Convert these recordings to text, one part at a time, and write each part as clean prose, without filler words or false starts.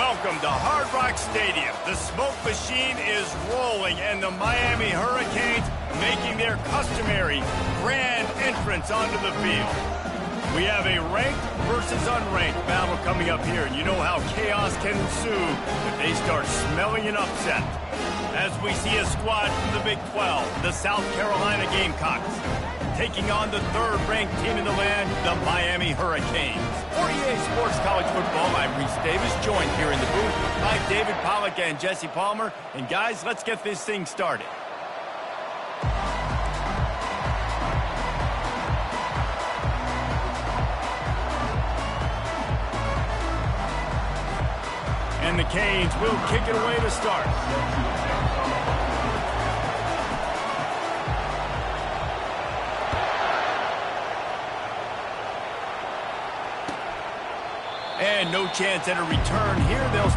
Welcome to Hard Rock Stadium. The smoke machine is rolling, and the Miami Hurricanes making their customary grand entrance onto the field. We have a ranked versus unranked battle coming up here, and you know how chaos can ensue if they start smelling an upset. As we see a squad from the Big 12, the South Carolina Gamecocks, taking on the third-ranked team in the land, the Miami Hurricanes. For EA Sports College Football, I'm Reese Davis, joined here in the booth by David Pollack and Jesse Palmer. And guys, let's get this thing started. And the Canes will kick it away to start. And no chance at a return here. They'll...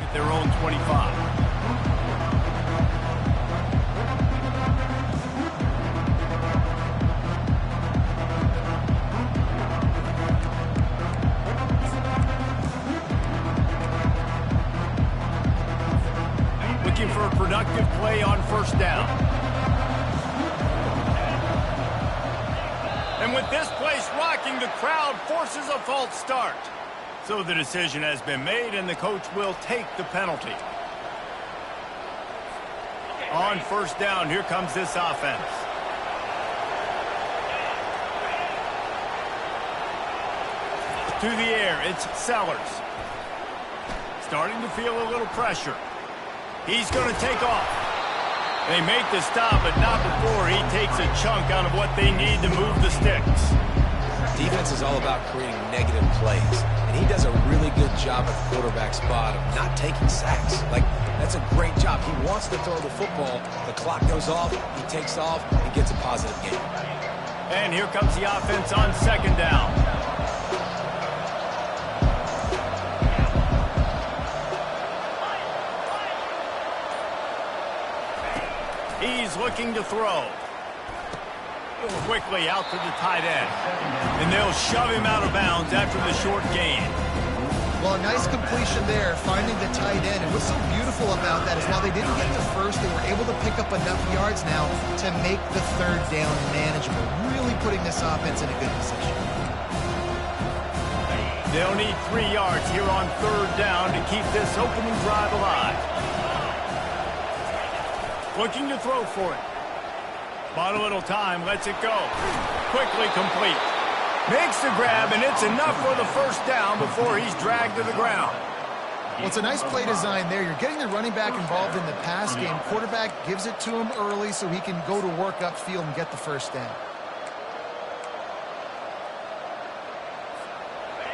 at their own 25. Looking for a productive play on first down. And with this place rocking, the crowd forces a false start. So the decision has been made, and the coach will take the penalty. On first down, here comes this offense. To the air, it's Sellers. Starting to feel a little pressure. He's going to take off. They make the stop, but not before he takes a chunk out of what they need to move the sticks. Defense is all about creating negative plays, and he does a really good job at the quarterback spot of not taking sacks. Like, that's a great job. He wants to throw the football. The clock goes off, he takes off, and gets a positive gain. And here comes the offense on second down. He's looking to throw. Quickly out to the tight end. And they'll shove him out of bounds after the short gain. Well, a nice completion there, finding the tight end. And what's so beautiful about that is while they didn't get the first, they were able to pick up enough yards now to make the third down manageable, really putting this offense in a good position. They'll need 3 yards here on third down to keep this opening drive alive. Looking to throw for it. Bought a little time, lets it go. Quickly complete. Makes the grab, and it's enough for the first down before he's dragged to the ground. Well, it's a nice play design there. You're getting the running back involved in the pass game. Quarterback gives it to him early so he can go to work upfield and get the first down.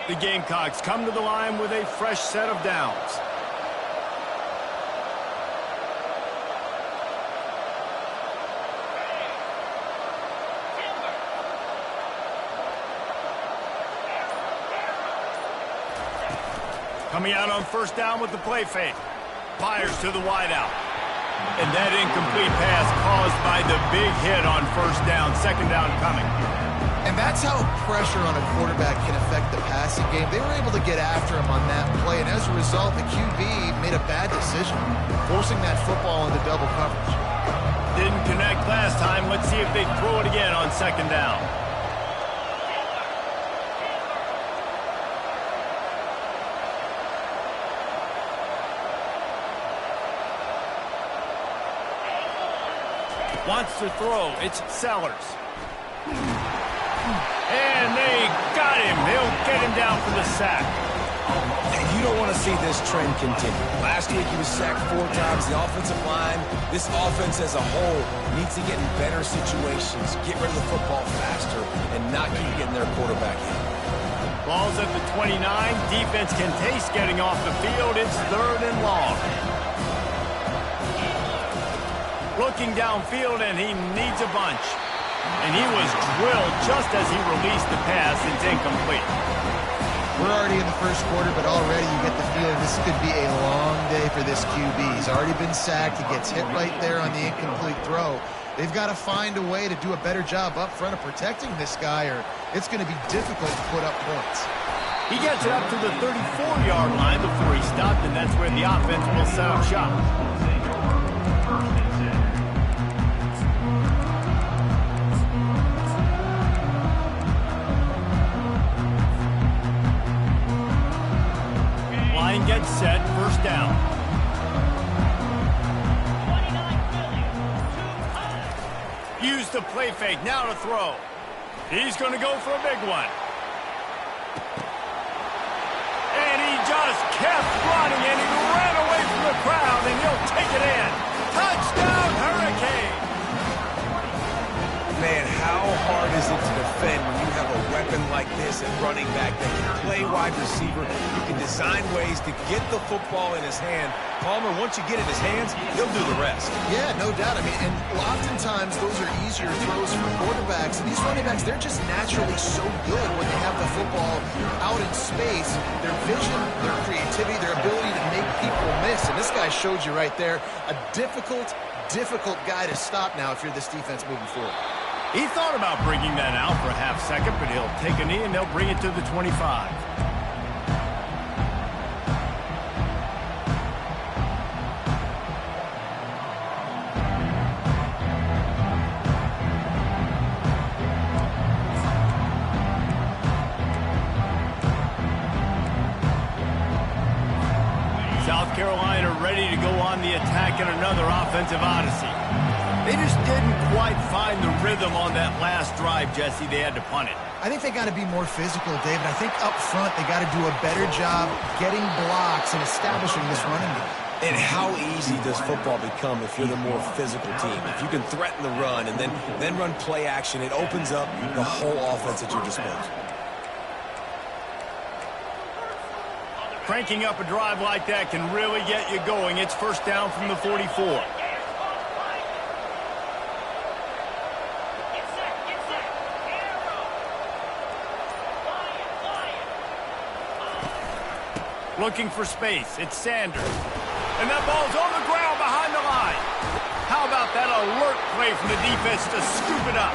The Gamecocks come to the line with a fresh set of downs. Coming out on first down with the play fake. Fires to the wideout. And that incomplete pass caused by the big hit on first down. Second down coming. And that's how pressure on a quarterback can affect the passing game. They were able to get after him on that play, and as a result, the QB made a bad decision, forcing that football into double coverage. Didn't connect last time. Let's see if they throw it again on second down. Wants to throw. It's Sellers. And they got him. They'll get him down for the sack. And you don't want to see this trend continue. Last week he was was sacked 4 times. The offensive line, this offense as a whole, needs to get in better situations, get rid of the football faster, and not keep getting their quarterback hit. Ball's at the 29. Defense can taste getting off the field. It's 3rd and long. Looking downfield, and he needs a bunch. And he was drilled just as he released the pass. It's incomplete. We're already in the first quarter, but already you get the feeling this could be a long day for this QB. He's already been sacked. He gets hit right there on the incomplete throw. They've got to find a way to do a better job up front of protecting this guy, or it's going to be difficult to put up points. He gets it up to the 34-yard line before he stopped, and that's where the offense will set up shop. Line gets set, 1st down. Use the play fake, now to throw. He's going to go for a big one. And he just kept running, and he ran away from the crowd, and he'll take it in. Touchdown, Hurricane! Man, how hard is it to defend when you have a weapon like this at running back that can play wide receiver? You can design ways to get the football in his hand. Palmer, once you get it in his hands, he'll do the rest. Yeah, no doubt. I mean, and oftentimes those are easier throws for quarterbacks. And these running backs, they're just naturally so good when they have the football out in space. Their vision, their creativity, their ability to make people miss. And this guy showed you right there, a difficult guy to stop now if you're this defense moving forward. He thought about bringing that out for a half second, but he'll take a knee and they'll bring it to the 25. South Carolina ready to go on the attack in another offensive odyssey. They just didn't quite find the rhythm on that last drive, Jesse. They had to punt it. I think they got to be more physical, David. I think up front they got to do a better job getting blocks and establishing this running game. And how easy does football become if you're the more physical team? If you can threaten the run and then run play action, it opens up the whole offense at your disposal. Cranking up a drive like that can really get you going. It's 1st down from the 44. Looking for space. It's Sanders. And that ball's on the ground behind the line. How about that alert play from the defense to scoop it up?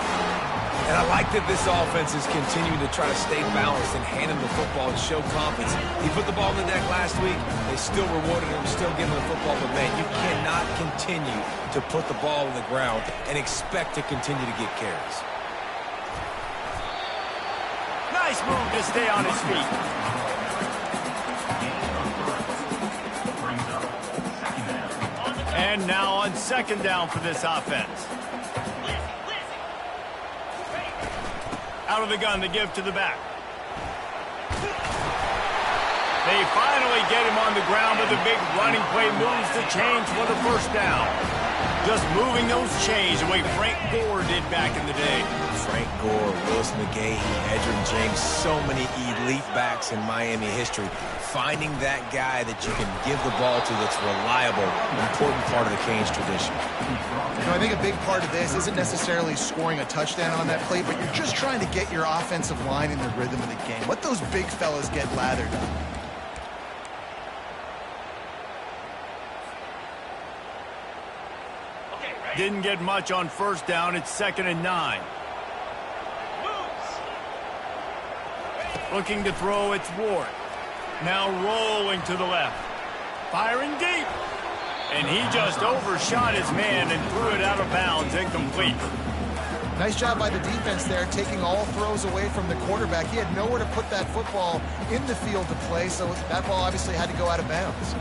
And I like that this offense is continuing to try to stay balanced and hand him the football and show confidence. He put the ball in the deck last week. They still rewarded him, still giving him the football. But, man, you cannot continue to put the ball on the ground and expect to continue to get carries. Nice move to stay on his feet. And now on 2nd down for this offense. Out of the gun to give to the back. They finally get him on the ground, but the big running play moves the chains for the 1st down. Just moving those chains the way Frank Gore did back in the day. Frank Gore, Willis McGahee, Edgerrin James, so many elite backs in Miami history. Finding that guy that you can give the ball to that's reliable, important part of the Canes tradition. You know, I think a big part of this isn't necessarily scoring a touchdown on that play, but you're just trying to get your offensive line in the rhythm of the game. Let those big fellas get lathered up. Didn't get much on 1st down. It's 2nd and 9. Looking to throw, it's Ward. Now rolling to the left. Firing deep. And he just overshot his man and threw it out of bounds, incomplete. Nice job by the defense there, taking all throws away from the quarterback. He had nowhere to put that football in the field to play, so that ball obviously had to go out of bounds.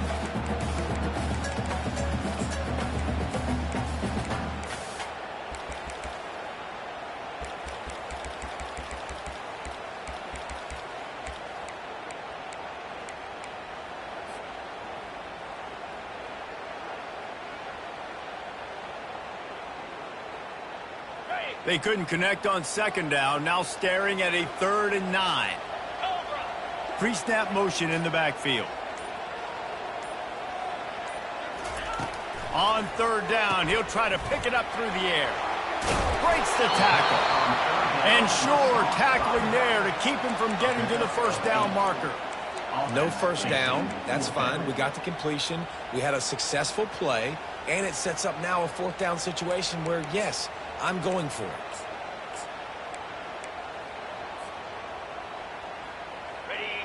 They couldn't connect on second down, now staring at a 3rd and 9. Pre-snap motion in the backfield. On 3rd down, he'll try to pick it up through the air. Breaks the tackle. And sure, tackling there to keep him from getting to the 1st down marker. No 1st down. That's fine. We got the completion. We had a successful play. And it sets up now a 4th down situation where, yes, I'm going for it.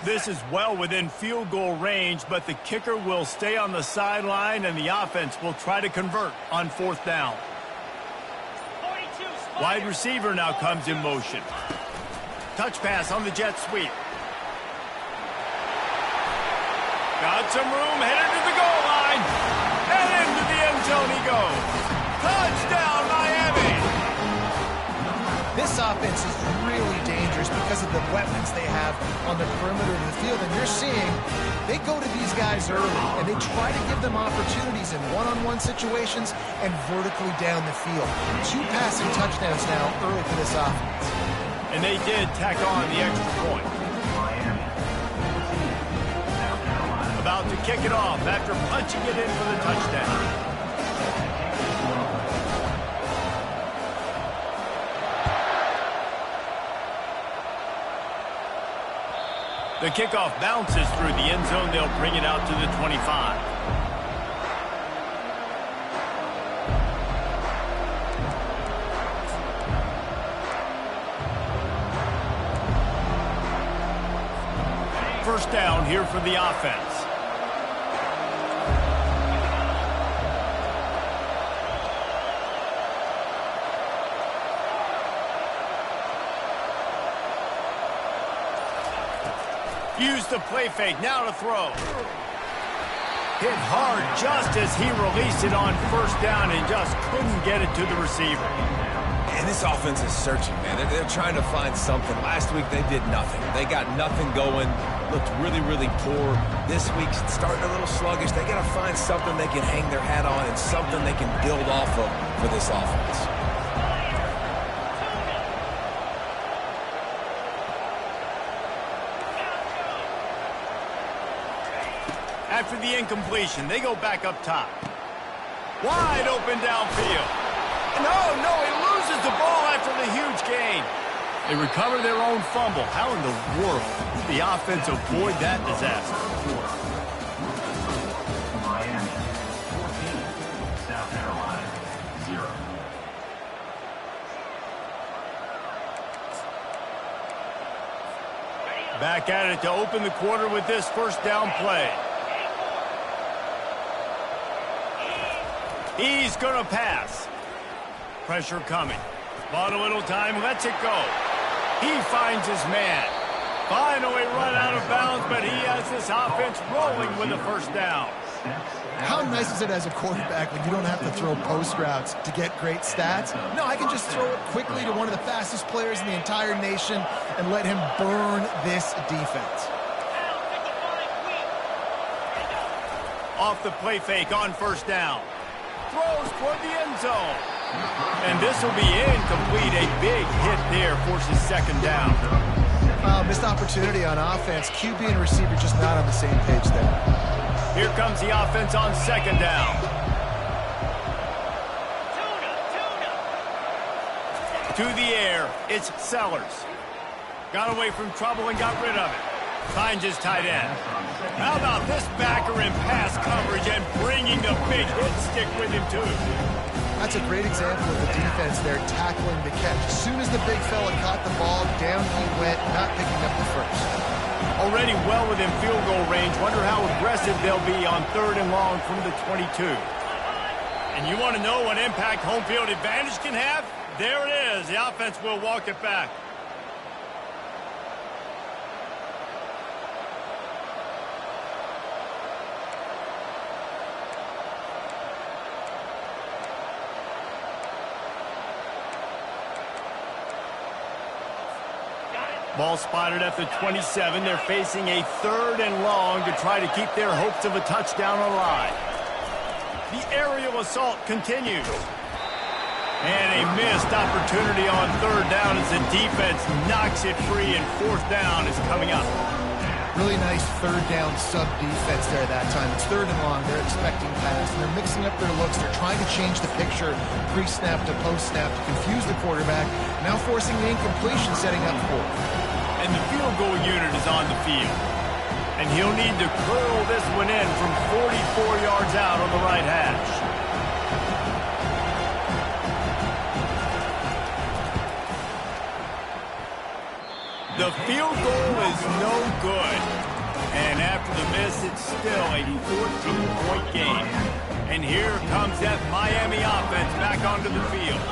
This is well within field goal range, but the kicker will stay on the sideline, and the offense will try to convert on 4th down. Wide receiver now comes in motion. Touch pass on the jet sweep. Got some room, headed to the goal line. And into the end zone he goes. Touchdown, Miami! This offense is really dangerous because of the weapons they have on the perimeter of the field. And you're seeing they go to these guys early, and they try to give them opportunities in one-on-one situations and vertically down the field. 2 passing touchdowns now early for this offense. And they did tack on the extra point. About to kick it off after punching it in for the touchdown. The kickoff bounces through the end zone. They'll bring it out to the 25. First down here for the offense. Use the play fake, now to throw. Hit hard just as he released it on 1st down and just couldn't get it to the receiver. And this offense is searching, man. They're trying to find something. Last week they did nothing. They got nothing going, looked really, really poor. This week's starting a little sluggish. They got to find something they can hang their hat on and something they can build off of for this offense. After the incompletion, they go back up top. Wide open downfield. No, he loses the ball after the huge gain. They recover their own fumble. How in the world did the offense avoid that disaster? Miami, 14, South Carolina, 0. Back at it to open the quarter with this 1st down play. He's going to pass. Pressure coming. Bought a little time, lets it go. He finds his man. Finally run out of bounds, but he has this offense rolling with a 1st down. How nice is it as a quarterback when you don't have to throw post routes to get great stats? No, I can just throw it quickly to one of the fastest players in the entire nation and let him burn this defense. Off the play fake on 1st down. Throws toward the end zone. And this will be incomplete. A big hit there forces 2nd down. Missed opportunity on offense. QB and receiver just not on the same page there. Here comes the offense on 2nd down. To the air, it's Sellers. Got away from trouble and got rid of it. Finds his tight end. How about this backer in pass coverage and bringing the big hit stick with him too? That's a great example of the defense there tackling the catch. As soon as the big fella caught the ball, down he went, not picking up the first. Already well within field goal range. Wonder how aggressive they'll be on 3rd and long from the 22. And you want to know what impact home field advantage can have? There it is. The offense will walk it back. Ball spotted at the 27. They're facing a 3rd and long to try to keep their hopes of a touchdown alive. The aerial assault continues. And a missed opportunity on third down as the defense knocks it free, and fourth down is coming up. Really nice third down sub defense there that time. It's third and long. They're expecting pass, and they're mixing up their looks. They're trying to change the picture pre-snap to post-snap to confuse the quarterback, now forcing the incompletion, setting up fourth. And the field goal unit is on the field. And he'll need to curl this one in from 44 yards out on the right hash. The field goal is no good. And after the miss, it's still a 14-point game. And here comes that Miami offense back onto the field.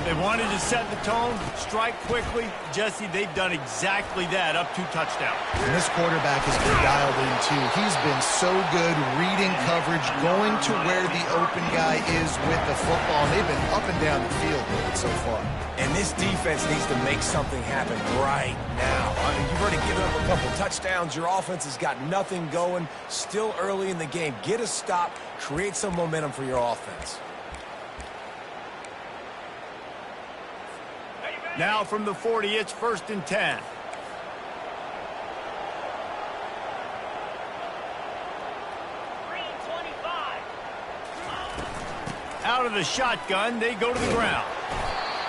They wanted to set the tone, strike quickly. Jesse, they've done exactly that, up 2 touchdowns. And this quarterback has been dialed in, too. He's been so good reading coverage, going to where the open guy is with the football. And they've been up and down the field with it so far. And this defense needs to make something happen right now. I mean, you've already given up a couple touchdowns. Your offense has got nothing going. Still early in the game. Get a stop. Create some momentum for your offense. Now from the 40, it's 1st and 10. Out of the shotgun, they go to the ground.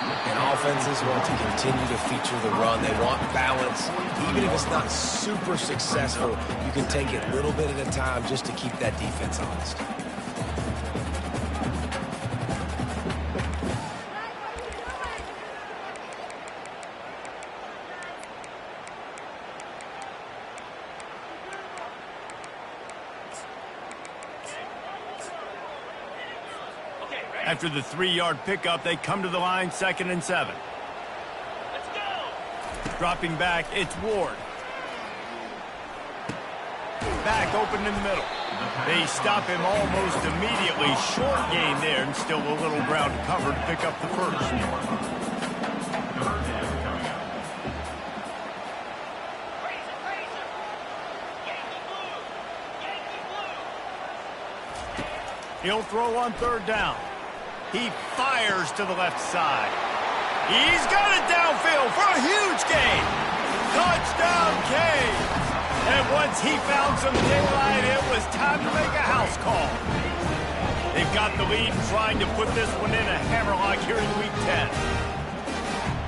And offenses want to continue to feature the run. They want balance. Even if it's not super successful, you can take it a little bit at a time just to keep that defense honest. After the 3-yard pickup, they come to the line, 2nd and 7. Let's go! Dropping back, it's Ward. Back open in the middle. They stop him almost immediately. Short gain there, and still a little ground covered to pick up the first. He'll throw on 3rd down. He fires to the left side. He's got it downfield for a huge gain. Touchdown, Canes. And once he found some daylight, it was time to make a house call. They've got the lead, trying to put this one in a hammerlock here in Week 10.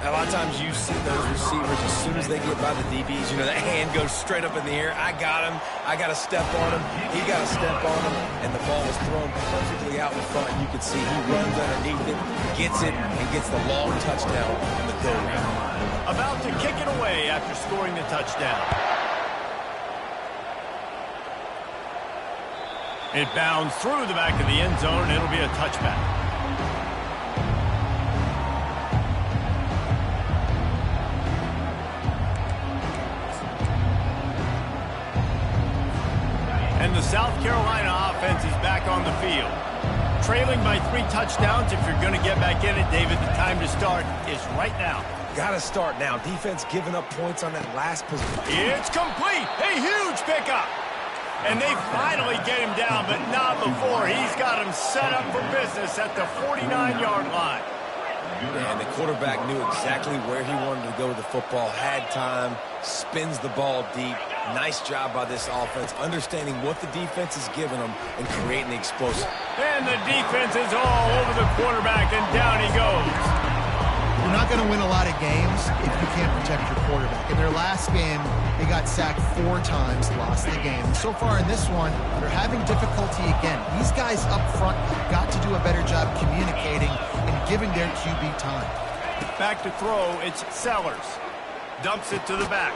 A lot of times you see those receivers, as soon as they get by the DBs, you know, that hand goes straight up in the air. I got him. I got to step on him. He got to step on him. And the ball was thrown perfectly out in front. You can see he runs underneath it, gets it, and gets the long touchdown in the go route. About to kick it away after scoring the touchdown. It bounds through the back of the end zone, and it'll be a touchback. And the South Carolina offense is back on the field. Trailing by 3 touchdowns. If you're going to get back in it, David, the time to start is right now. Got to start now. Defense giving up points on that last possession. It's complete. A huge pickup. And they finally get him down, but not before. He's got him set up for business at the 49-yard line. And the quarterback knew exactly where he wanted to go with the football, had time, spins the ball deep. Nice job by this offense, understanding what the defense is giving them and creating the explosive. And the defense is all over the quarterback, and down he goes. You're not going to win a lot of games if you can't protect your quarterback. In their last game, they got sacked 4 times, lost the game. And so far in this one, they're having difficulty again. These guys up front have got to do a better job communicating and giving their QB time. Back to throw, it's Sellers. Dumps it to the back.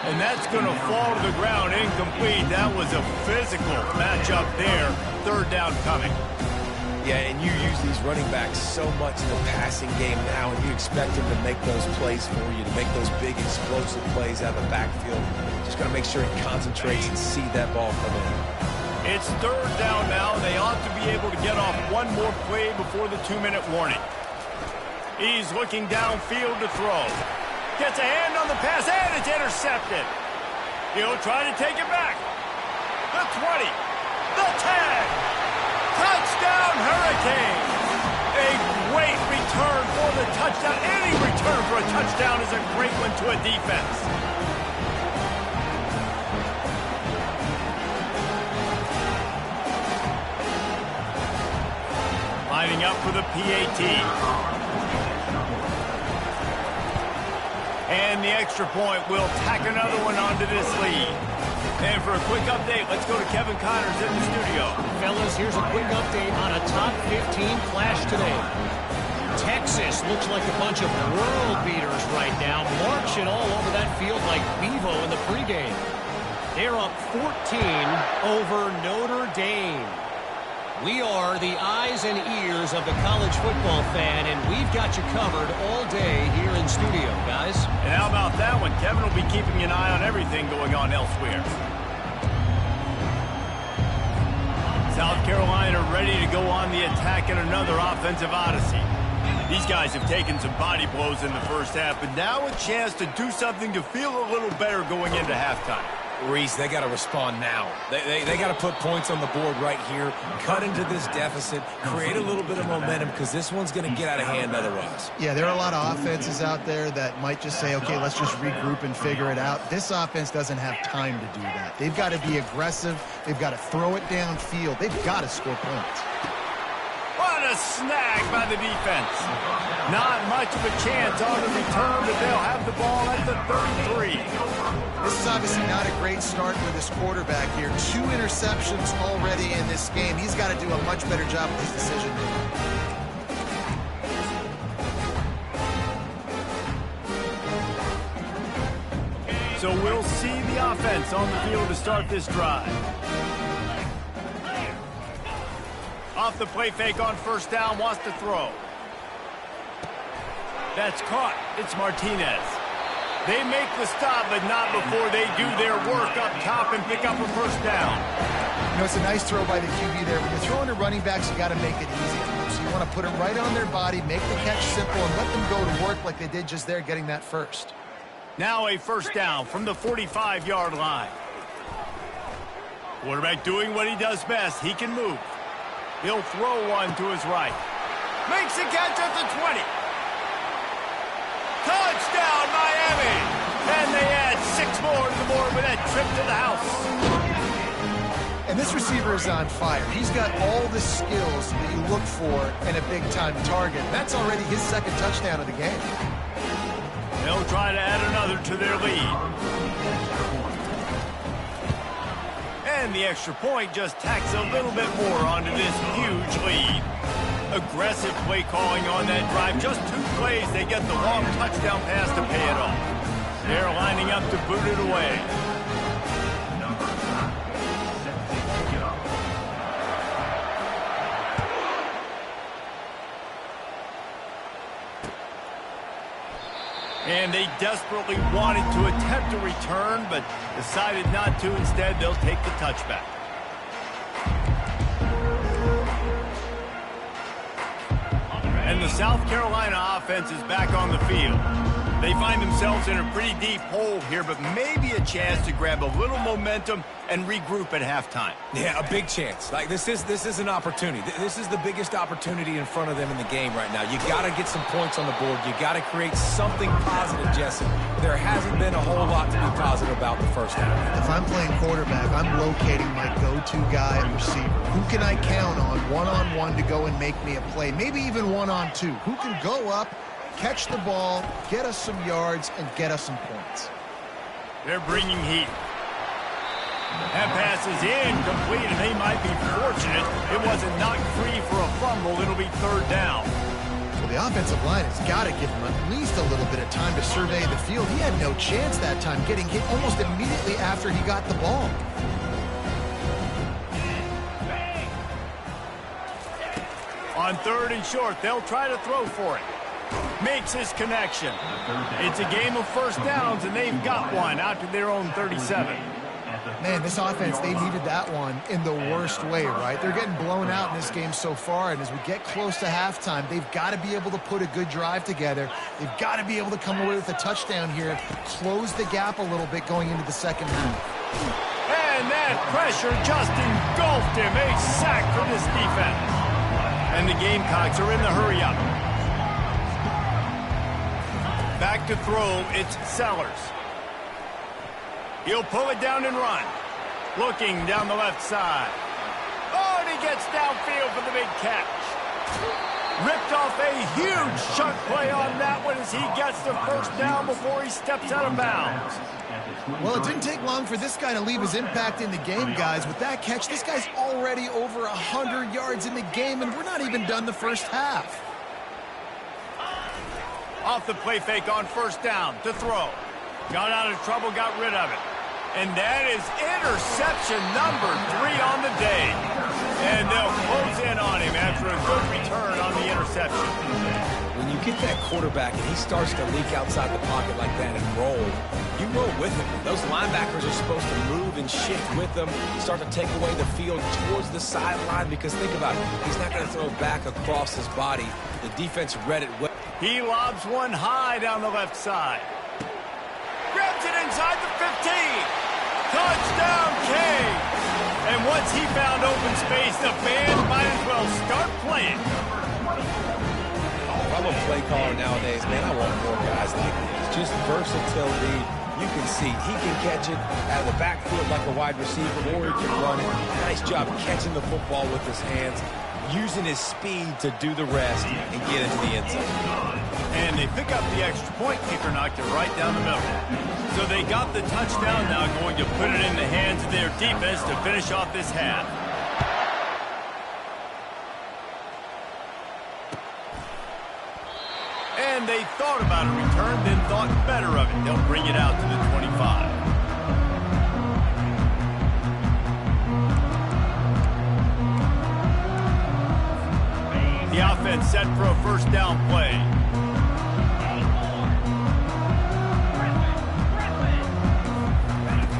And that's going to fall to the ground, incomplete. That was a physical matchup there. 3rd down coming. Yeah, and you use these running backs so much in the passing game now, and you expect them to make those plays for you, to make those big explosive plays out of the backfield. Just got to make sure he concentrates and see that ball come in. It's 3rd down now. They ought to be able to get off one more play before the 2-minute warning. He's looking downfield to throw. Gets a hand on the pass, and it's intercepted. He'll try to take it back. The 20. The 10. Touchdown, Hurricanes. A great return for the touchdown. Any return for a touchdown is a great one to a defense. Lining up for the PAT. And the extra point will tack another one onto this lead. And for a quick update, let's go to Kevin Connors in the studio. Fellas, here's a quick update on a top 15 flash today. Texas looks like a bunch of world beaters right now, marching all over that field like Bevo in the pregame. They're up 14 over Notre Dame. We are the eyes and ears of the college football fan, and we've got you covered all day here in studio, guys. And how about that one? Kevin will be keeping an eye on everything going on elsewhere. South Carolina ready to go on the attack in another offensive odyssey. These guys have taken some body blows in the first half, but now a chance to do something to feel a little better going into halftime. Reese, they got to respond now. They got to put points on the board right here, cut into this deficit, create a little bit of momentum, because this one's going to get out of hand otherwise. Yeah, there are a lot of offenses out there that might just say, okay, let's just regroup and figure it out. This offense doesn't have time to do that. They've got to be aggressive. They've got to throw it downfield. They've got to score points. What a snag by the defense. Not much of a chance on the return, but they'll have the ball at the 33. This is obviously not a great start for this quarterback here. 2 interceptions already in this game. He's got to do a much better job with his decision making. So we'll see the offense on the field to start this drive. Off the play fake on first down, wants to throw. That's caught. It's Martinez. They make the stop, but not before they do their work up top and pick up a first down. You know, it's a nice throw by the QB there. When you're throwing to running backs, you got to make it easy. So you want to put them right on their body, make the catch simple, and let them go to work like they did just there, getting that first. Now a first down from the 45-yard line. Quarterback doing what he does best. He can move. He'll throw one to his right. Makes the catch at the 20. Touchdown, Miami! And they add 6 more to the board with that trip to the house. And this receiver is on fire. He's got all the skills that you look for in a big-time target. That's already his second touchdown of the game. They'll try to add another to their lead. And the extra point just tacks a little bit more onto this huge lead. Aggressive play calling on that drive. Just 2 plays, they get the long touchdown pass to pay it off. They're lining up to boot it away. And they desperately wanted to attempt a return, but decided not to. Instead, they'll take the touchback. And the South Carolina offense is back on the field. They find themselves in a pretty deep hole here, but maybe a chance to grab a little momentum and regroup at halftime. Yeah, a big chance. Like this is an opportunity. This is the biggest opportunity in front of them in the game right now. You got to get some points on the board. You got to create something positive, Jesse. There hasn't been a whole lot to be positive about the first half. If I'm playing quarterback, I'm locating my go-to guy at receiver. Who can I count on one-on-one to go and make me a play? Maybe even one-on-two. Who can go up, catch the ball, get us some yards, and get us some points? They're bringing heat. That pass is incomplete, and they might be fortunate it wasn't knocked free for a fumble. It'll be 3rd down. Well, the offensive line has got to give him at least a little bit of time to survey the field. He had no chance that time, getting hit almost immediately after he got the ball. On 3rd and short, they'll try to throw for it. Makes his connection. It's a game of first downs, and they've got one out to their own 37. Man, this offense, they needed that one in the worst way, right? They're getting blown out in this game so far, and as we get close to halftime, they've got to be able to put a good drive together. They've got to be able to come away with a touchdown here, close the gap a little bit going into the second half. And that pressure just engulfed him. A sack for this defense. And the Gamecocks are in the hurry-up. Back to throw, it's Sellers. He'll pull it down and run. Looking down the left side. Oh, and he gets downfield for the big catch. Ripped off a huge chunk play on that one as he gets the first down before he steps out of bounds. Well, it didn't take long for this guy to leave his impact in the game, guys. With that catch, this guy's already over 100 yards in the game, and we're not even done the first half. Off the play fake on first down to throw. Got out of trouble, got rid of it. And that is interception number 3 on the day. And they'll close in on him after a good return on the interception. When you get that quarterback and he starts to leak outside the pocket like that and roll, you roll with him. Those linebackers are supposed to move and shift with them, start to take away the field towards the sideline, because think about it, he's not going to throw back across his body. The defense read it well. He lobs one high down the left side. Grabs it inside the 15. Touchdown, Kane. And once he found open space, the band might as well start playing. If I'm a play caller nowadays, man, I want more guys like these. Just versatility. You can see he can catch it out of the backfield like a wide receiver, or he can run it. Nice job catching the football with his hands, using his speed to do the rest and get into the end zone. And they pick up the extra point. Kicker knocked it right down the middle. So they got the touchdown, now going to put it in the hands of their defense to finish off this half. And they thought about a return, then thought better of it. They'll bring it out to the 25. The offense set for a first down play.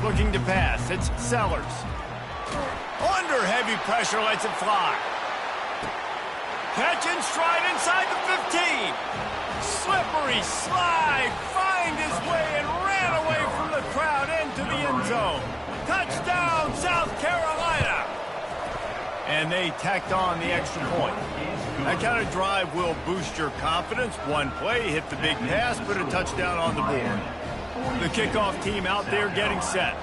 Looking to pass, it's Sellers. Under heavy pressure, lets it fly. Catch and stride inside the 15. Slippery slide, find his way and ran away from the crowd into the end zone. Touchdown, South Carolina. And they tacked on the extra point. That kind of drive will boost your confidence. One play, hit the big pass, put a touchdown on the board. The kickoff team out there getting set.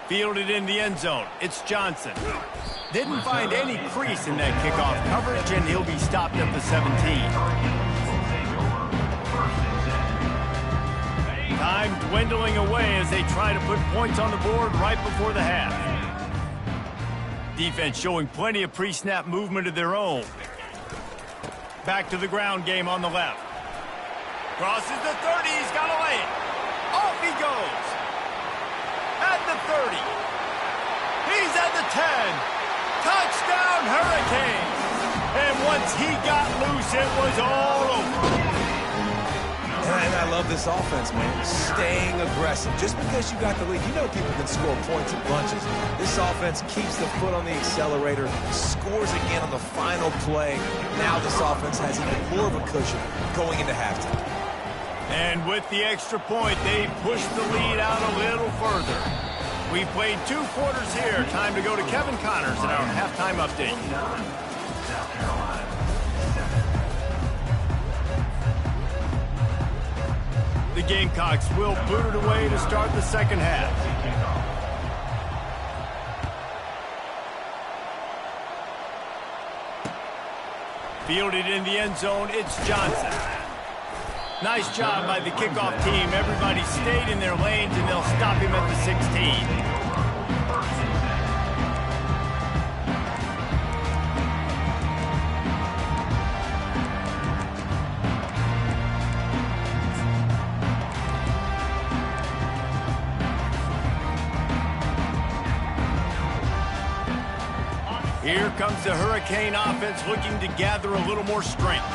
Fielded in the end zone. It's Johnson. Didn't find any crease in that kickoff coverage, and he'll be stopped at the 17. Time dwindling away as they try to put points on the board right before the half. Defense showing plenty of pre-snap movement of their own. Back to the ground game on the left. Crosses the 30, he's got to lay it. Off he goes. At the 30. He's at the 10. Touchdown, Hurricanes. And once he got loose, it was all over. And I love this offense, man. Staying aggressive. Just because you got the lead, you know people can score points in bunches. This offense keeps the foot on the accelerator, scores again on the final play. Now this offense has even more of a cushion going into halftime. And with the extra point, they push the lead out a little further. We've played 2 quarters here. Time to go to Kevin Connors in our halftime update. South Carolina. The Gamecocks will boot it away to start the second half. Fielded in the end zone, it's Johnson. Nice job by the kickoff team. Everybody stayed in their lanes, and they'll stop him at the 16. Here comes the Hurricane offense looking to gather a little more strength.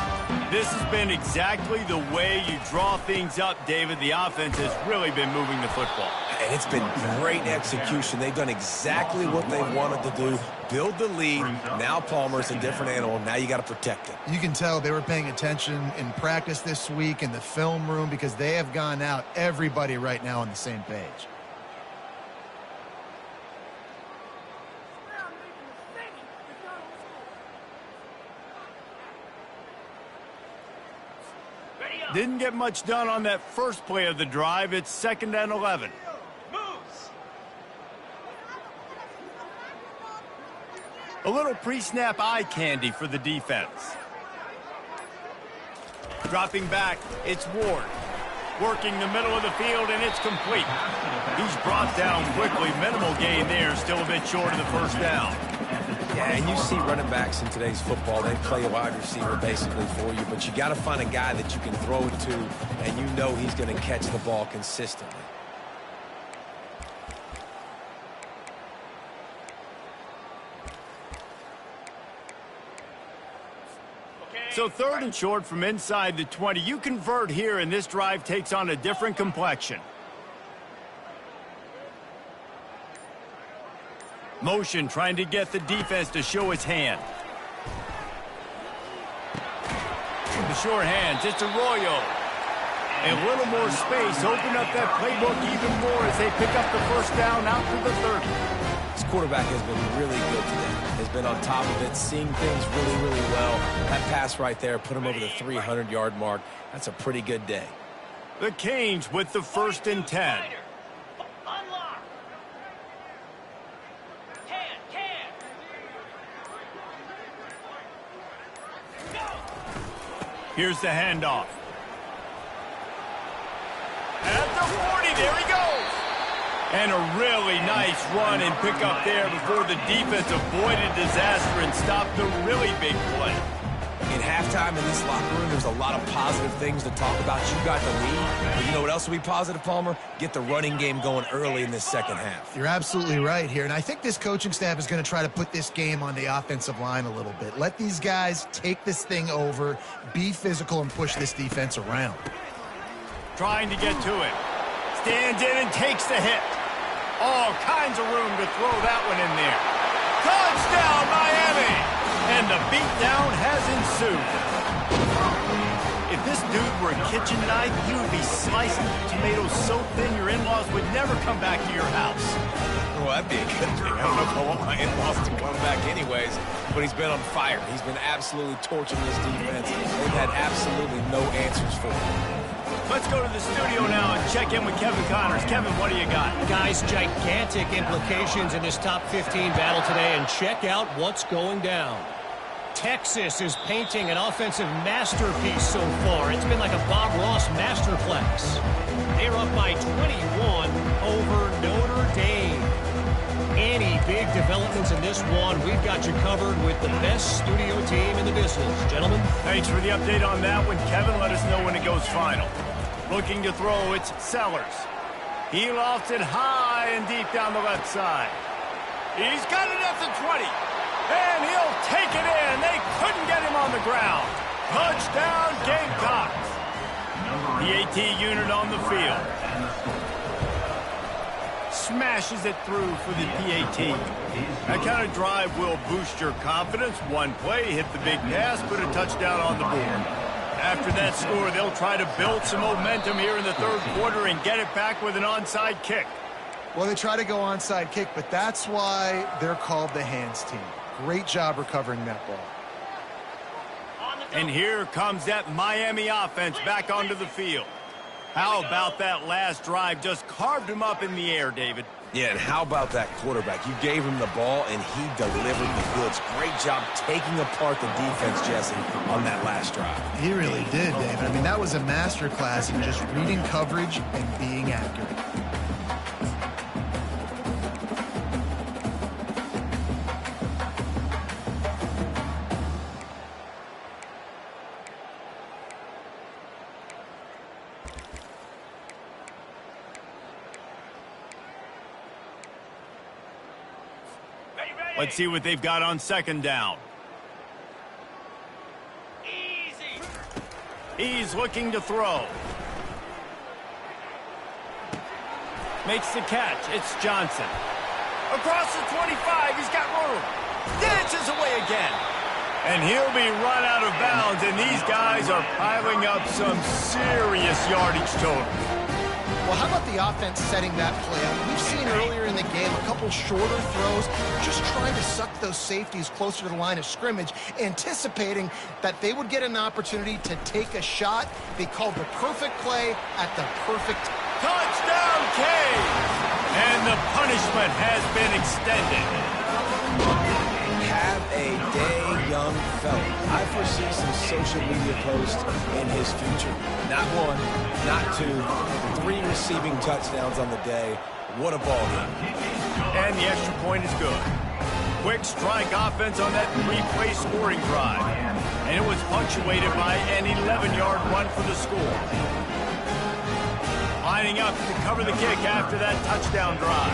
This has been exactly the way you draw things up, David. The offense has really been moving the football. And it's been great execution. They've done exactly what they wanted to do. Build the lead. Now Palmer's a different animal. Now you got to protect him. You can tell they were paying attention in practice this week in the film room, because they have gone out, everybody right now on the same page. Didn't get much done on that first play of the drive. It's 2nd and 11. A little pre-snap eye candy for the defense. Dropping back, it's Ward. Working the middle of the field, and it's complete. He's brought down quickly. Minimal gain there, still a bit short of the first down. Yeah, and you see running backs in today's football, they play a wide receiver basically for you, but you got to find a guy that you can throw it to, and you know he's going to catch the ball consistently. So 3rd and short from inside the 20. You convert here, and this drive takes on a different complexion. Motion trying to get the defense to show his hand. The short hands, it's Arroyo. A little more space, open up that playbook even more as they pick up the first down out to the 30. This quarterback has been really good today. Has been on top of it, seeing things really, really well. That pass right there put him over the 300-yard mark. That's a pretty good day. The Canes with the 1st and 10. Here's the handoff. At the 40, there he goes. And a really nice run and pick up there before the defense avoided disaster and stopped the really big play. In halftime in this locker room, there's a lot of positive things to talk about. You got the lead, but you know what else will be positive, Palmer? Get the running game going early in this second half. You're absolutely right here, and I think this coaching staff is going to try to put this game on the offensive line a little bit. Let these guys take this thing over, be physical, and push this defense around. Trying to get to it. Stands in and takes the hit. All kinds of room to throw that one in there. Touchdown, Miami! And the beatdown has ensued. If this dude were a kitchen knife, he would be slicing tomatoes so thin your in-laws would never come back to your house. Well, that'd be a good thing. I don't know if I want my in-laws to come back anyways, but he's been on fire. He's been absolutely torching this defense. They've had absolutely no answers for him. Let's go to the studio now and check in with Kevin Connors. Kevin, what do you got? Guys, gigantic implications in this top 15 battle today, and check out what's going down. Texas is painting an offensive masterpiece so far. It's been like a Bob Ross masterclass. They're up by 21 over Notre Dame. Any big developments in this one, we've got you covered with the best studio team in the business. Gentlemen. Thanks for the update on that one, Kevin. Let us know when it goes final. Looking to throw, it's Sellers. He lofts it high and deep down the left side. He's got it at the 20. And he'll take it in. They couldn't get him on the ground. Touchdown, Gamecocks. The AT unit on the field. Smashes it through for the PAT. That kind of drive will boost your confidence. One play, hit the big pass, put a touchdown on the board. After that score, they'll try to build some momentum here in the 3rd quarter and get it back with an onside kick. Well, they try to go onside kick, but that's why they're called the hands team. Great job recovering that ball. And here comes that Miami offense back onto the field. How about that last drive? Just carved him up in the air, David. Yeah, and how about that quarterback? You gave him the ball, and he delivered the goods. Great job taking apart the defense, Jesse, on that last drive. He really did, David. I mean, that was a masterclass in just reading coverage and being accurate. Let's see what they've got on 2nd down. He's looking to throw. Makes the catch. It's Johnson. Across the 25, he's got room. Dances away again. And he'll be run out of bounds, and these guys are piling up some serious yardage totals. Well, how about the offense setting that play up? We've seen earlier in the game a couple shorter throws, just trying to suck those safeties closer to the line of scrimmage, anticipating that they would get an opportunity to take a shot. They called the perfect play at the perfect time. Touchdown, Cave! And the punishment has been extended. Have a day, young fella. I foresee some social media posts in his future. Not one, not two, 3 receiving touchdowns on the day. What a ball game. And the extra point is good. Quick strike offense on that 3-play scoring drive. And it was punctuated by an 11-yard run for the score. Lining up to cover the kick after that touchdown drive.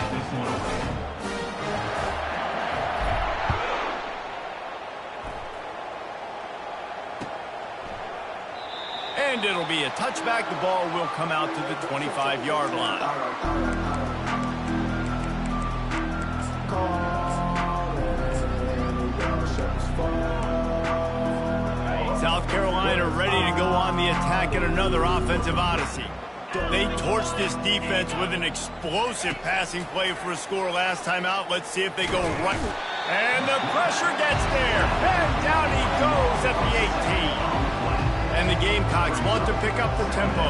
And it'll be a touchback. The ball will come out to the 25-yard line. South Carolina ready to go on the attack in another offensive odyssey. They torched this defense with an explosive passing play for a score last time out. Let's see if they go right. And the pressure gets there. And down he goes at the 18. And the Gamecocks want to pick up the tempo.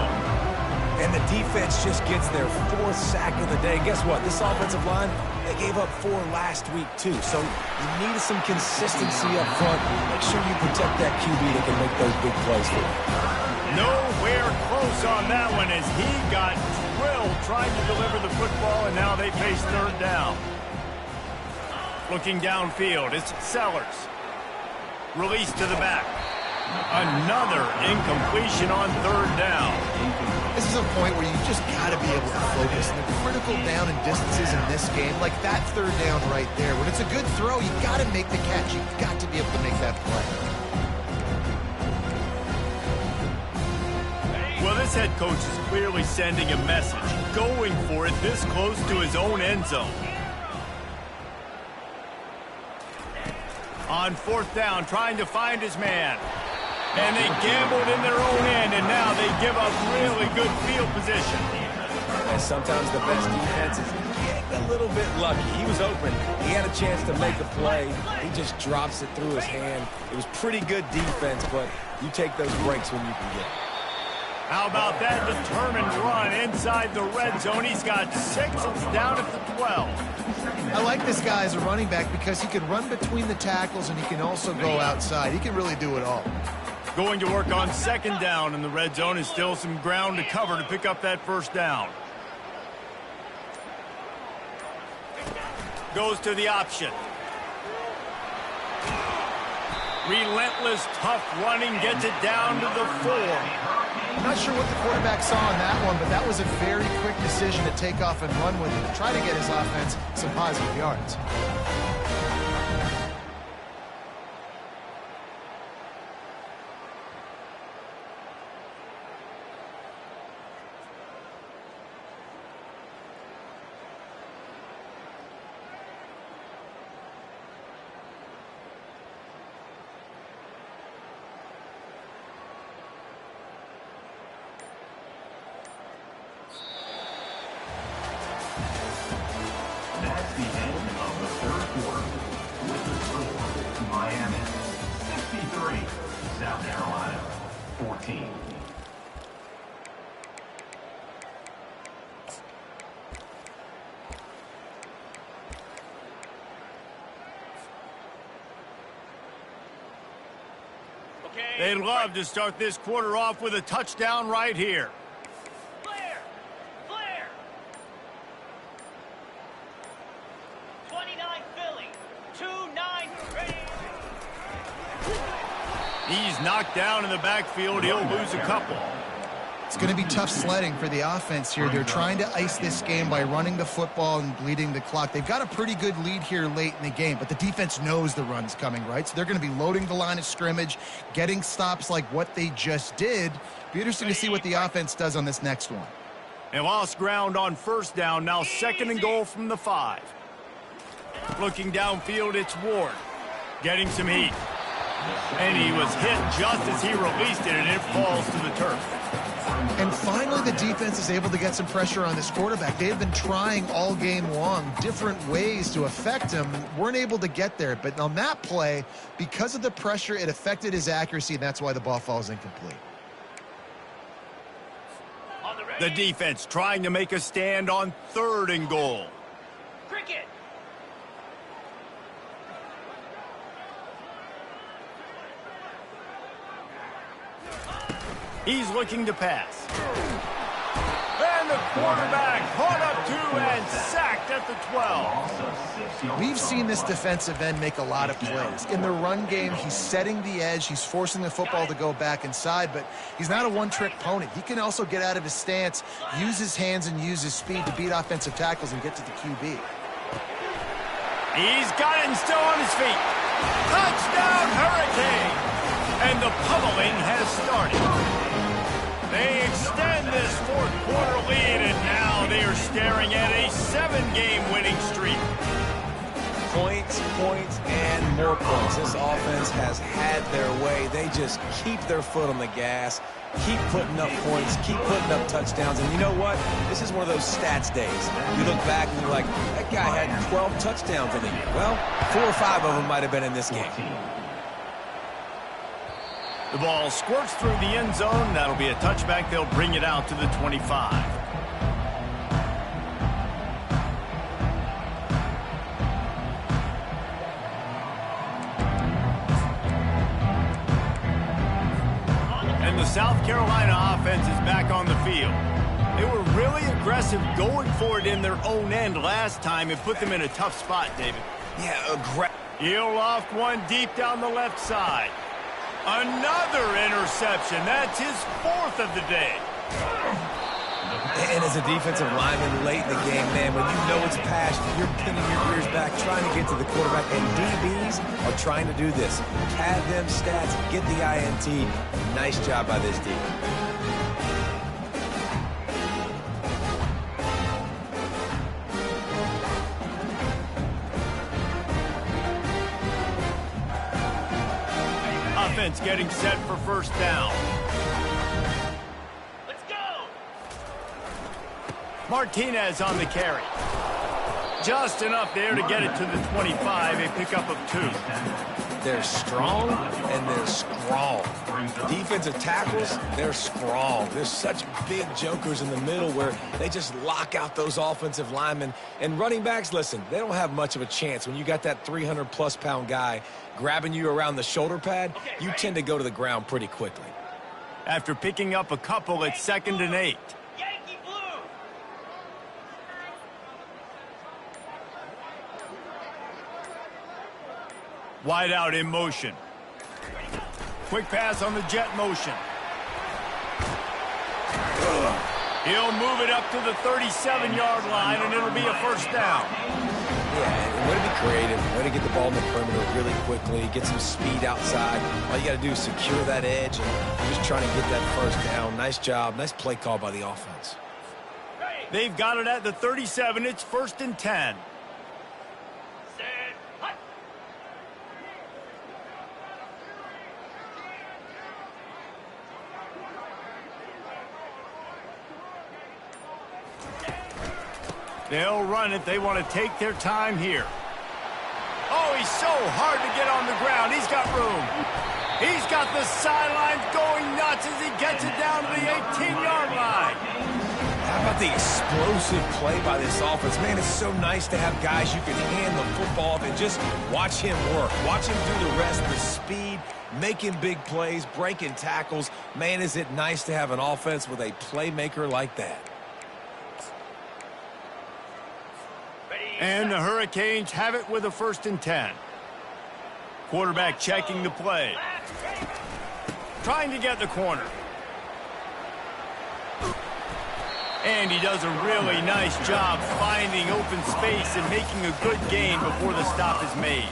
And the defense just gets their 4th sack of the day. Guess what? This offensive line, they gave up 4 last week, too. So you need some consistency up front. Make sure you protect that QB that can make those big plays for you. Nowhere close on that one as he got drilled trying to deliver the football, and now they face 3rd down. Looking downfield, it's Sellers. Release to the back. Another incompletion on 3rd down. This is a point where you just got to be able to focus. And the critical down and distances in this game, like that 3rd down right there, when it's a good throw, you got to make the catch. You've got to be able to make that play. Well, this head coach is clearly sending a message, going for it this close to his own end zone. On 4th down, trying to find his man. And they gambled in their own end, and now they give up really good field position. And sometimes the best defense is getting a little bit lucky. He was open. He had a chance to make a play. He just drops it through his hand. It was pretty good defense, but you take those breaks when you can get it. How about that determined run inside the red zone? He's got 6. It's down at the 12. I like this guy as a running back because he can run between the tackles and he can also go outside. He can really do it all. Going to work on 2nd down in the red zone, and still some ground to cover to pick up that 1st down. Goes to the option. Relentless, tough running, gets it down to the 4. I'm not sure what the quarterback saw on that one, but that was a very quick decision to take off and run with it, to try to get his offense some positive yards. That's the end of the 3rd quarter. With the score, Miami 63, South Carolina 14. They'd love to start this quarter off with a touchdown right here. Clear! Clear! 29 Philly, 2-9 ready. He's knocked down in the backfield. He'll lose a couple. It's going to be tough sledding for the offense here. They're trying to ice this game by running the football and bleeding the clock. They've got a pretty good lead here late in the game, but the defense knows the run's coming, right? So they're going to be loading the line of scrimmage, getting stops like what they just did. Be interesting to see what the offense does on this next one. They lost ground on 1st down. Now 2nd and goal from the 5. Looking downfield, it's Ward. Getting some heat. And he was hit just as he released it, and it falls to the turf. And finally, Finally, the defense is able to get some pressure on this quarterback. They've been trying all game long different ways to affect him, weren't able to get there. But on that play, because of the pressure, it affected his accuracy, and that's why the ball falls incomplete. The defense trying to make a stand on 3rd and goal. Cricket. He's looking to pass. And the quarterback caught up to and sacked at the 12. We've seen this defensive end make a lot of plays. In the run game, he's setting the edge. He's forcing the football to go back inside, but he's not a one-trick pony. He can also get out of his stance, use his hands, and use his speed to beat offensive tackles and get to the QB. He's got it and still on his feet. Touchdown, Hurricane! And the pummeling has started. They extend this 4th quarter lead, and now they are staring at a 7-game winning streak. Points, points, and more points. This offense has had their way. They just keep their foot on the gas, keep putting up points, keep putting up touchdowns. And you know what? This is one of those stats days. You look back and you're like, that guy had 12 touchdowns in the year. Well, 4 or 5 of them might have been in this game. The ball squirts through the end zone. That'll be a touchback. They'll bring it out to the 25. And the South Carolina offense is back on the field. They were really aggressive going for it in their own end last time and put them in a tough spot, David. Yeah, He'll loft one deep down the left side. Another interception. That's his 4th of the day. And as a defensive lineman late in the game, man, when you know it's passion, you're pinning your ears back, trying to get to the quarterback, and DBs are trying to do this. Pad them stats, get the INT. Nice job by this defense. Offense getting set for 1st down. Let's go. Martinez on the carry. Just enough there to get it to the 25, a pickup of 2. They're strong and they're strong. Defensive tackles, they're strong. There's such big jokers in the middle where they just lock out those offensive linemen. And running backs, listen, they don't have much of a chance. When you got that 300-plus pound guy grabbing you around the shoulder pad, you tend to go to the ground pretty quickly. After picking up a couple, it's 2nd and 8. Yankee Blue. Wide out in motion. Quick pass on the jet motion. He'll move it up to the 37-yard line, and it'll be a 1st down. Yeah, way to be creative, way to get the ball in the perimeter really quickly, get some speed outside. All you got to do is secure that edge, and you're just trying to get that 1st down. Nice job, nice play call by the offense. They've got it at the 37. It's 1st and 10. Set. Hut. They'll run it. They want to take their time here. Oh, he's so hard to get on the ground. He's got room. He's got the sidelines going nuts as he gets it down to the 18-yard line. How about the explosive play by this offense? Man, it's so nice to have guys you can hand the football off and just watch him work. Watch him do the rest, the speed, making big plays, breaking tackles. Man, is it nice to have an offense with a playmaker like that. And the Hurricanes have it with a 1st and 10. Quarterback checking the play. Trying to get the corner. And he does a really nice job finding open space and making a good gain before the stop is made.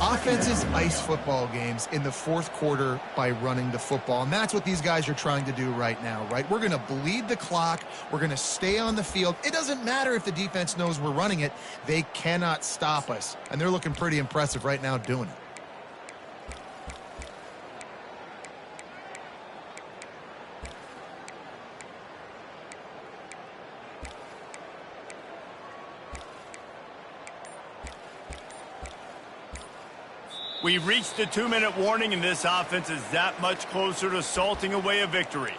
Offenses ice football games in the 4th quarter by running the football, and that's what these guys are trying to do right now, right? We're going to bleed the clock. We're going to stay on the field. It doesn't matter if the defense knows we're running it. They cannot stop us, and they're looking pretty impressive right now doing it. We've reached the 2-minute warning, and this offense is that much closer to salting away a victory.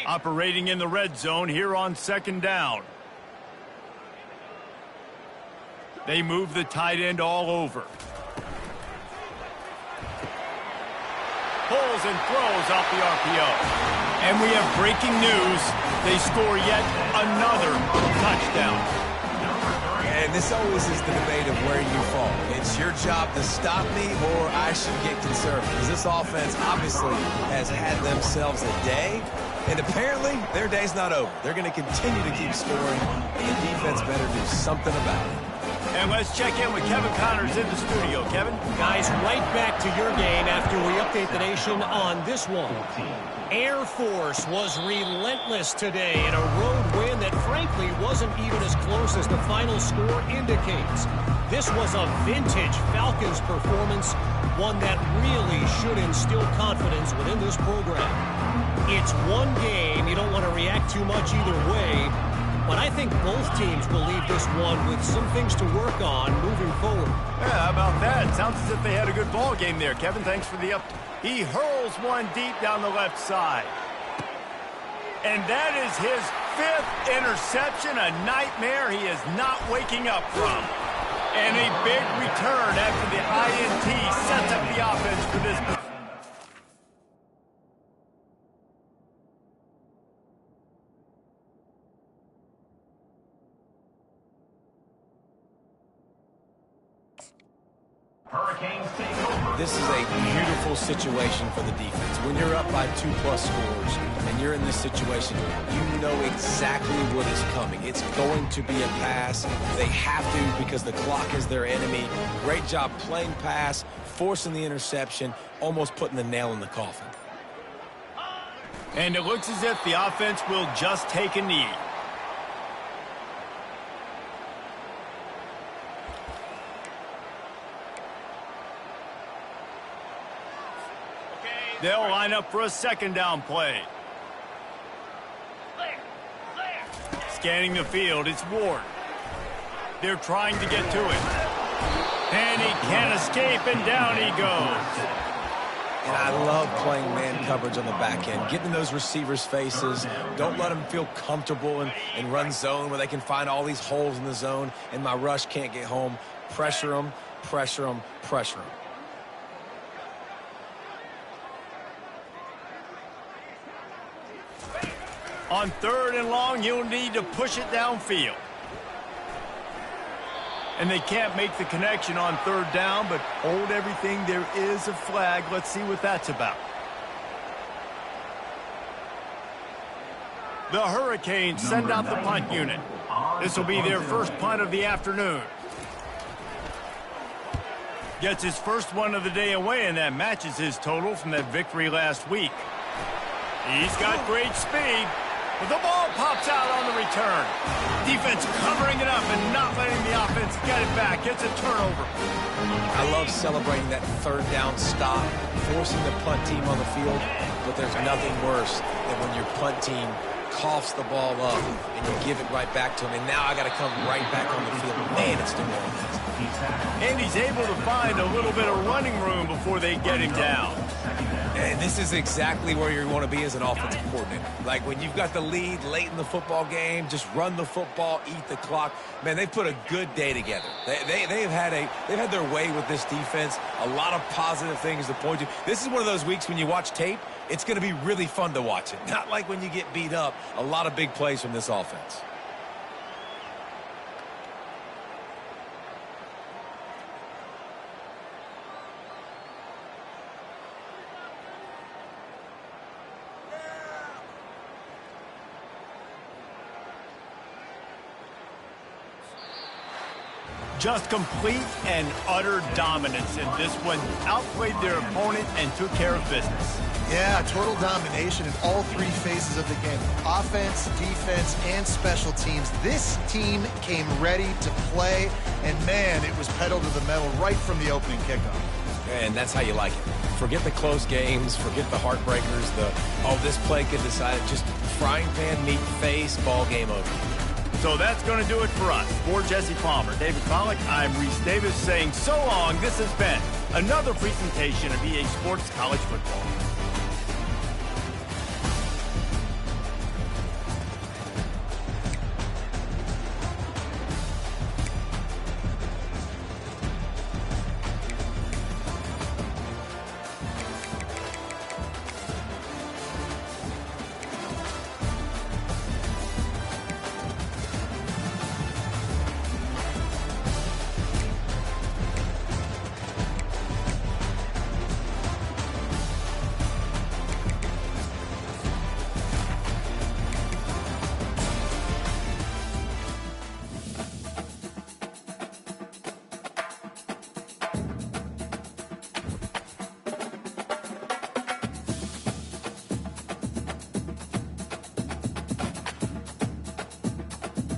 Operating in the red zone here on 2nd down. They move the tight end all over. Pulls and throws off the RPO. And we have breaking news. They score yet another touchdown. And this always is the debate of where you fall. It's your job to stop me, or I should get conservative. Because this offense obviously has had themselves a day. And apparently, their day's not over. They're going to continue to keep scoring, and the defense better do something about it. And let's check in with Kevin Connors in the studio. Kevin? Guys, right back to your game after we update the nation on this one. Air Force was relentless today in a road win that frankly wasn't even as close as the final score indicates. This was a vintage Falcons performance, one that really should instill confidence within this program. It's one game. You don't want to react too much either way. But I think both teams will leave this one with some things to work on moving forward. Yeah, how about that? Sounds as if they had a good ball game there. Kevin, thanks for the up. He hurls one deep down the left side. And that is his 5th interception, a nightmare he is not waking up from. And a big return after the INT sets up the offense for this. Hurricanes take over. This is a beautiful situation for the defense. When you're up by 2+ scores and you're in this situation, you know exactly what is coming. It's going to be a pass. They have to because the clock is their enemy. Great job playing pass, forcing the interception, almost putting the nail in the coffin. And it looks as if the offense will just take a knee. They'll line up for a 2nd down play. Scanning the field, it's Ward. They're trying to get to it. And he can't escape, and down he goes. And I love playing man coverage on the back end, getting in those receivers' faces. Don't let them feel comfortable and run zone where they can find all these holes in the zone, and my rush can't get home. Pressure them, pressure them, pressure them. On 3rd and long, you'll need to push it downfield. And they can't make the connection on 3rd down, but hold everything. There is a flag. Let's see what that's about. The Hurricanes send out the punt unit. This will be their first punt of the afternoon. Gets his first one of the day away, and that matches his total from that victory last week. He's got great speed. But the ball pops out on the return. Defense covering it up and not letting the offense get it back. It's a turnover. I love celebrating that 3rd down stop, forcing the punt team on the field. But there's nothing worse than when your punt team coughs the ball up and you give it right back to them. And now I got to come right back on the field. Man, it's demoralizing. And he's able to find a little bit of running room before they get him down. And this is exactly where you want to be as an offensive coordinator. Like when you've got the lead late in the football game, just run the football, eat the clock. Man, they've put a good day together. They've had their way with this defense. A lot of positive things to point to. This is one of those weeks when you watch tape, it's going to be really fun to watch it. Not like when you get beat up. A lot of big plays from this offense. Just complete and utter dominance in this one. Outplayed their opponent and took care of business. Yeah, total domination in all 3 phases of the game. Offense, defense, and special teams. This team came ready to play, and man, it was pedal to the metal right from the opening kickoff. And that's how you like it. Forget the close games, forget the heartbreakers, this play could decide it. Just frying pan, meat, face, ball game over. So that's going to do it for us. For Jesse Palmer, David Pollack, I'm Reese Davis saying so long. This has been another presentation of EA Sports College Football.